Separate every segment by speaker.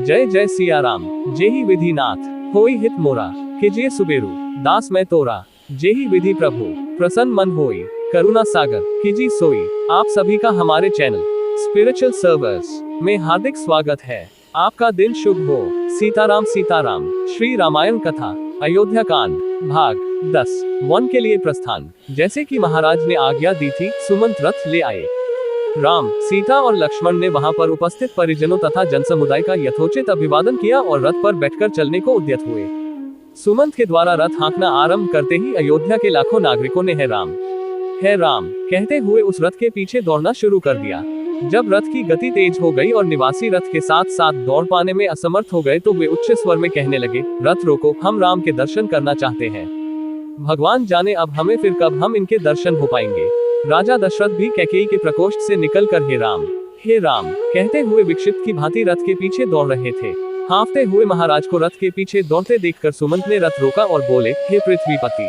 Speaker 1: जय जय सिया राम। जेहि विधि नाथ होई हित मोरा, कीजिए सुबेरु दास मैं तोरा। जेहि विधि प्रभु प्रसन्न मन होई, करुणा सागर कीजिए सोई। आप सभी का हमारे चैनल स्पिरिचुअल सर्वर्स में हार्दिक स्वागत है। आपका दिन शुभ हो। सीताराम सीताराम। श्री रामायण कथा अयोध्या कांड भाग 10 वन के लिए प्रस्थान। जैसे कि महाराज ने आज्ञा दी थी, सुमंत रथ ले आए। राम, सीता और लक्ष्मण ने वहां पर उपस्थित परिजनों तथा जनसमुदाय का यथोचित अभिवादन किया और रथ पर बैठकर चलने को उद्यत हुए। सुमंत के द्वारा रथ हाँकना आरंभ करते ही अयोध्या के लाखों नागरिकों ने है राम कहते हुए उस रथ के पीछे दौड़ना शुरू कर दिया। जब रथ की गति तेज हो गई और निवासी रथ के साथ साथ दौड़ पाने में असमर्थ हो गए तो वे उच्च स्वर में कहने लगे, रथ रोको, हम राम के दर्शन करना चाहते हैं। भगवान जाने अब हमें फिर कब हम इनके दर्शन हो पाएंगे। राजा दशरथ भी कैकेयी के प्रकोष्ठ से निकलकर हे राम कहते हुए विक्षिप्त की भांति रथ के पीछे दौड़ रहे थे। हाँफते हुए महाराज को रथ के पीछे दौड़ते देखकर सुमंत ने रथ रोका और बोले, हे पृथ्वीपति,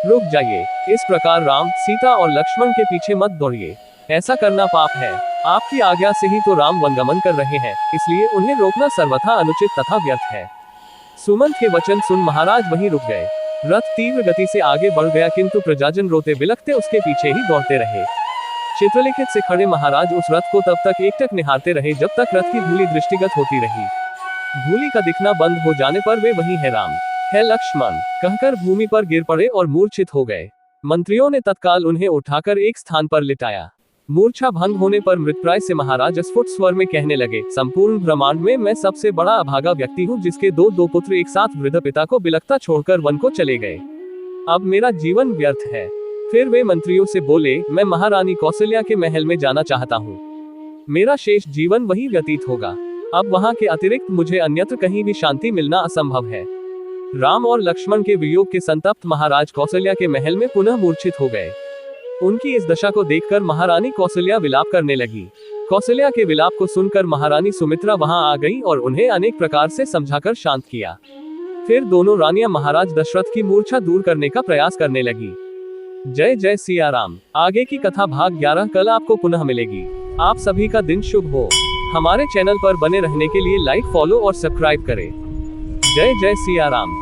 Speaker 1: रुक जाइए। इस प्रकार राम, सीता और लक्ष्मण के पीछे मत दौड़िए, ऐसा करना पाप है। आपकी आज्ञा से ही तो राम वनगमन कर रहे हैं, इसलिए उन्हें रोकना सर्वथा अनुचित तथा व्यर्थ है। सुमंत के वचन सुन महाराज वहीं रुक गए। रथ तीव्र गति से आगे बढ़ गया, किंतु प्रजाजन रोते बिलखते उसके पीछे ही दौड़ते रहे। चित्रलिखित से खड़े महाराज उस रथ को तब तक एकटक निहारते रहे जब तक रथ की धूली दृष्टिगत होती रही। धूली का दिखना बंद हो जाने पर वे वहीं है राम, है लक्ष्मण कहकर भूमि पर गिर पड़े और मूर्छित हो गए। मंत्रियों ने तत्काल उन्हें उठाकर एक स्थान पर लिटाया। मूर्छा भंग होने पर मृतप्राय से महाराज स्फुट स्वर में कहने लगे, संपूर्ण ब्रह्मांड में मैं सबसे बड़ा अभागा व्यक्ति हूँ, जिसके दो पुत्र एक साथ वृद्ध पिता को बिलखता छोड़कर वन को चले गए। अब मेरा जीवन व्यर्थ है। फिर वे मंत्रियों से बोले, मैं महारानी कौशल्या के महल में जाना चाहता हूँ। मेरा शेष जीवन वही व्यतीत होगा। अब वहाँ के अतिरिक्त मुझे अन्यत्र कहीं भी शांति मिलना असंभव है। राम और लक्ष्मण के वियोग के संतप्त महाराज कौशल्या के महल में पुनः मूर्छित हो गए। उनकी इस दशा को देखकर महारानी कौशल्या विलाप करने लगी। कौशल्या के विलाप को सुनकर महारानी सुमित्रा वहां आ गई और उन्हें अनेक प्रकार से समझाकर शांत किया। फिर दोनों रानियां महाराज दशरथ की मूर्छा दूर करने का प्रयास करने लगी। जय जय सिया राम। आगे की कथा भाग 11 कल आपको पुनः मिलेगी। आप सभी का दिन शुभ हो। हमारे चैनल पर बने रहने के लिए लाइक, फॉलो और सब्सक्राइब करें। जय जय सिया राम।